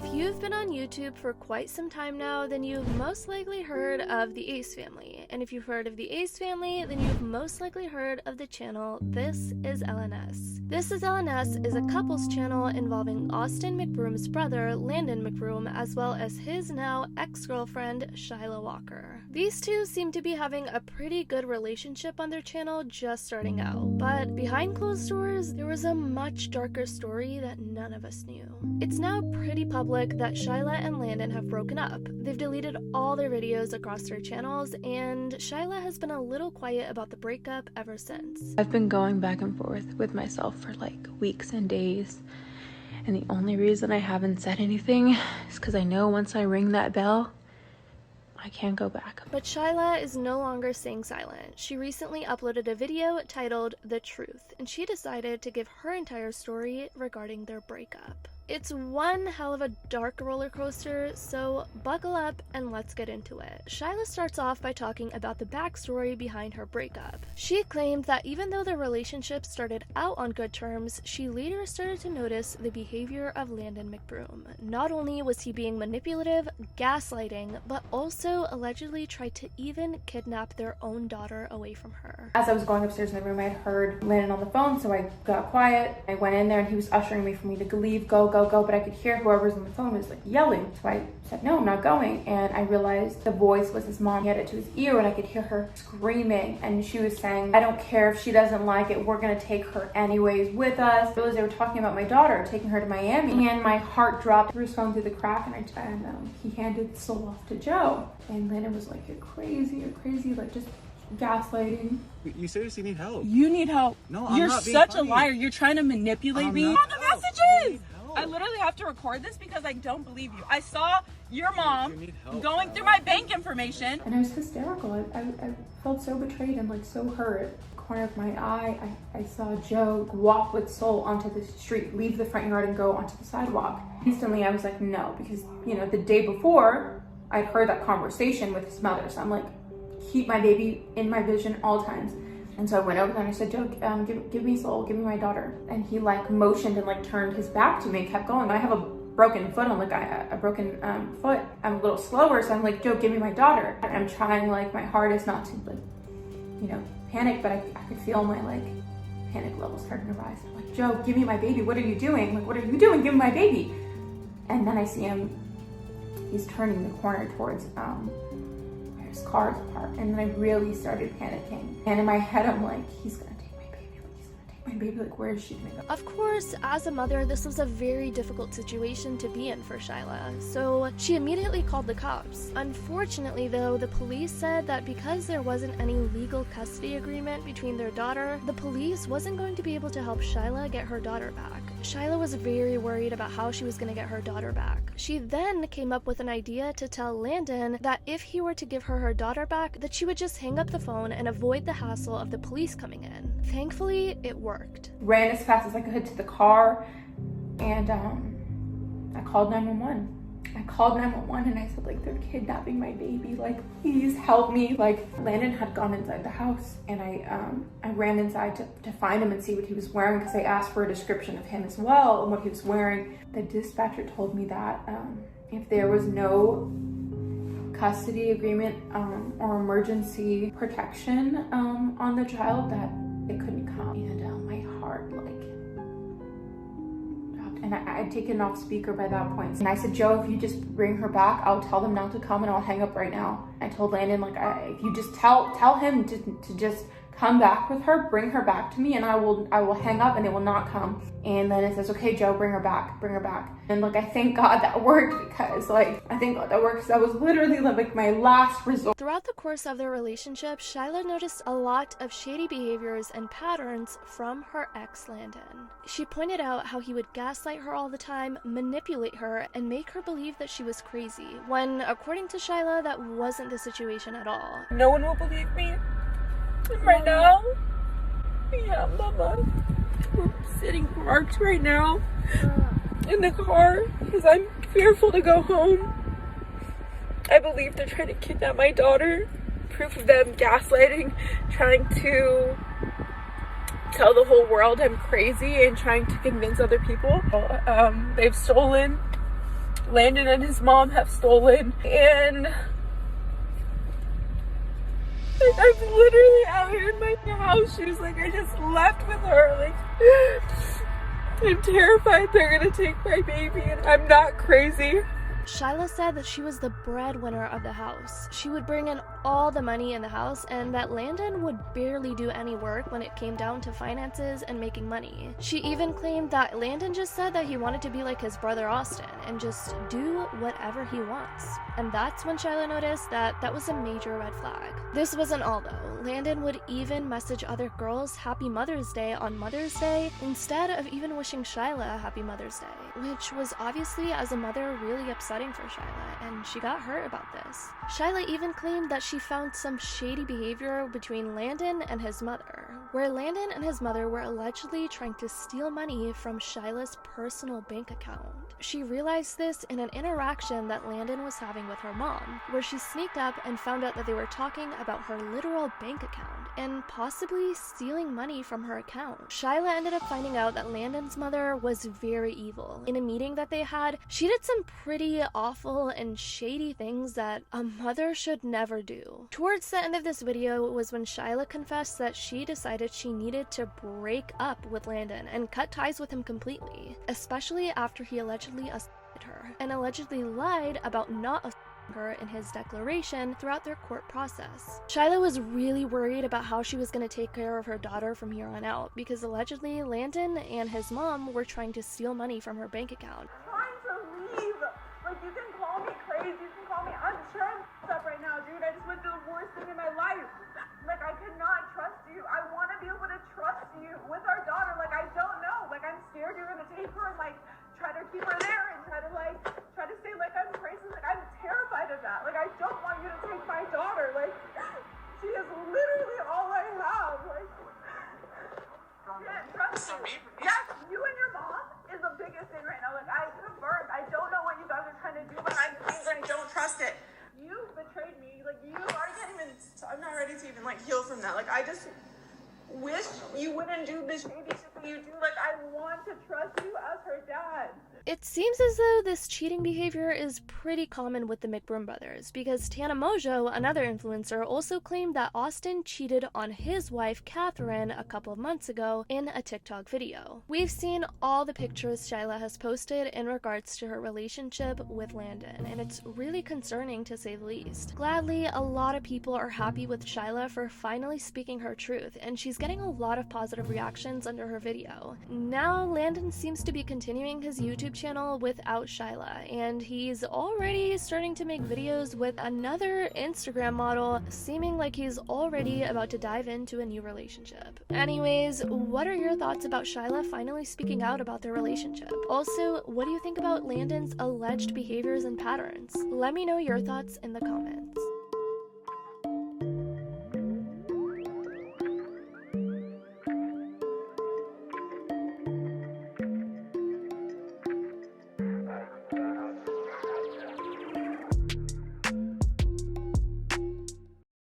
If you've been on YouTube for quite some time now, then you've most likely heard of the Ace family. And if you've heard of the Ace family, then you've most likely heard of the channel This Is LNS. This Is LNS is a couples channel involving Austin McBroom's brother, Landon McBroom, as well as his now ex-girlfriend, Shyla Walker. These two seem to be having a pretty good relationship on their channel just starting out. But behind closed doors, there was a much darker story that none of us knew. It's now pretty public that Shyla and Landon have broken up. They've deleted all their videos across their channels, and Shyla has been a little quiet about the breakup ever since. I've been going back and forth with myself for like weeks and days, and the only reason I haven't said anything is because I know once I ring that bell, I can't go back. But Shyla is no longer staying silent. She recently uploaded a video titled The Truth, and she decided to give her entire story regarding their breakup. It's one hell of a dark roller coaster, so buckle up and let's get into it. Shyla starts off by talking about the backstory behind her breakup. She claimed that even though their relationship started out on good terms, she later started to notice the behavior of Landon McBroom. Not only was he being manipulative, gaslighting, but also allegedly tried to even kidnap their own daughter away from her. As I was going upstairs in the room, I had heard Landon on the phone, so I got quiet. I went in there and he was ushering me for me to leave, go, but I could hear whoever's on the phone was like yelling. So I said, no, I'm not going. And I realized the voice was his mom. He had it to his ear and I could hear her screaming. And she was saying, I don't care if she doesn't like it. We're going to take her anyways with us. I realized they were talking about my daughter, taking her to Miami. And my heart dropped. Bruce going through the crack and he handed the soul off to Joe. And Landon was like, you're crazy, like just gaslighting. You seriously need help. You need help. No, I'm You're not being such funny. a liar. You're trying to manipulate me. not. On the messages. Help. I literally have to record this because I don't believe you. I saw your mom You need help, going through my bank information. And I was hysterical. I felt so betrayed and like so hurt. Corner of my eye, I saw Joe walk with Soul onto the street, leave the front yard and go onto the sidewalk. Instantly I was like, no, because you know, the day before I'd heard that conversation with his mother. So I'm like, keep my baby in my vision all times. And so I went over there and I said, Joe, give me Soul, give me my daughter. And he like motioned and like turned his back to me and kept going. I have a broken foot, I'm like a broken foot. I'm a little slower, so I'm like, Joe, give me my daughter. I'm trying like my hardest not to like, you know, panic, but I could feel my like panic levels starting to rise. I'm like, Joe, give me my baby. What are you doing? Like, what are you doing? Give me my baby. And then I see him, he's turning the corner towards where his car is parked. And then I really started panicking. And in my head, I'm like, he's gonna take my baby. Like, he's gonna take my baby. Like, where is she gonna go? Of course, as a mother, this was a very difficult situation to be in for Shyla, so she immediately called the cops. Unfortunately, though, the police said that because there wasn't any legal custody agreement between their daughter, the police wasn't going to be able to help Shyla get her daughter back. Shyla was very worried about how she was going to get her daughter back. She then came up with an idea to tell Landon that if he were to give her daughter back, that she would just hang up the phone and avoid the hassle of the police coming in. Thankfully, it worked. Ran as fast as I could to the car and I called 911. I called 911 and I said, like, they're kidnapping my baby, like, please help me. Like, Landon had gone inside the house and I ran inside to find him and see what he was wearing because I asked for a description of him as well and what he was wearing. The dispatcher told me that if there was no custody agreement or emergency protection on the child, that they couldn't come. And my heart like dropped. And I had taken off speaker by that point. And I said, Joe, if you just bring her back, I'll tell them not to come and I'll hang up right now. I told Landon, like, if you just tell him to just come back with her, bring her back to me, and I will hang up and they will not come. And then it says, okay, Joe, bring her back. And like, I thank God that worked because like, I thank God that worked because that was literally like my last resort. Throughout the course of their relationship, Shyla noticed a lot of shady behaviors and patterns from her ex Landon. She pointed out how he would gaslight her all the time, manipulate her, and make her believe that she was crazy, when according to Shyla, that wasn't the situation at all. No one will believe me. Right now, yeah, Mama, we're sitting parked right now in the car because I'm fearful to go home. I believe they're trying to kidnap my daughter. Proof of them gaslighting, trying to tell the whole world I'm crazy and trying to convince other people. They've stolen Landon and his mom have stolen. And like, I'm literally out here in my house shoes. Like, I just left with her. Like, I'm terrified they're gonna take my baby, and I'm not crazy. Shyla said that she was the breadwinner of the house. She would bring in all the money in the house, and that Landon would barely do any work when it came down to finances and making money. She even claimed that Landon just said that he wanted to be like his brother Austin and just do whatever he wants. And that's when Shyla noticed that that was a major red flag. This wasn't all though. Landon would even message other girls Happy Mother's Day on Mother's Day instead of even wishing Shyla a Happy Mother's Day, which was obviously, as a mother, really upsetting for Shyla, and she got hurt about this. Shyla even claimed that she found some shady behavior between Landon and his mother, where Landon and his mother were allegedly trying to steal money from Shyla's personal bank account. She realized this in an interaction that Landon was having with her mom, where she sneaked up and found out that they were talking about her literal bank account and possibly stealing money from her account. Shyla ended up finding out that Landon's mother was very evil. In a meeting that they had, she did some pretty awful and shady things that a mother should never do. Towards the end of this video was when Shyla confessed that she decided she needed to break up with Landon and cut ties with him completely, especially after he allegedly assaulted her and allegedly lied about not assaulting her in his declaration throughout their court process. Shyla was really worried about how she was going to take care of her daughter from here on out because allegedly Landon and his mom were trying to steal money from her bank account. Trying to leave. Like, you can call me crazy, you can call me, I'm sure I'm up right now, dude. I just went through the worst thing in my life. Like, I cannot trust you. I want to be able to trust you with our daughter. Like, I don't know. Like, I'm scared you're going to take her and, like, try to keep her there and try to say, like, I'm crazy. Like, I'm terrified of that. Like, I don't want you to take my daughter. Like, she is literally all I have. Like, yeah, trust me. Yes, you and your mom is the biggest thing right now. Like, I confirmed. I don't know what you guys are trying to do behind the scenes. I don't trust it. You betrayed me. Like, I can't even, I'm not ready to even, like, heal from that. Like, I just wish you wouldn't do the shady shit that you do. Like, I want to trust you as her dad. It seems as though this cheating behavior is pretty common with the McBroom brothers, because Tana Mojo, another influencer, also claimed that Austin cheated on his wife Catherine a couple of months ago in a TikTok video. We've seen all the pictures Shyla has posted in regards to her relationship with Landon, and it's really concerning to say the least. Gladly, a lot of people are happy with Shyla for finally speaking her truth, and she's getting a lot of positive reactions under her video. Now, Landon seems to be continuing his YouTube channel without Shyla, and he's already starting to make videos with another Instagram model, seeming like he's already about to dive into a new relationship. Anyways, what are your thoughts about Shyla finally speaking out about their relationship? Also, what do you think about Landon's alleged behaviors and patterns? Let me know your thoughts in the comments.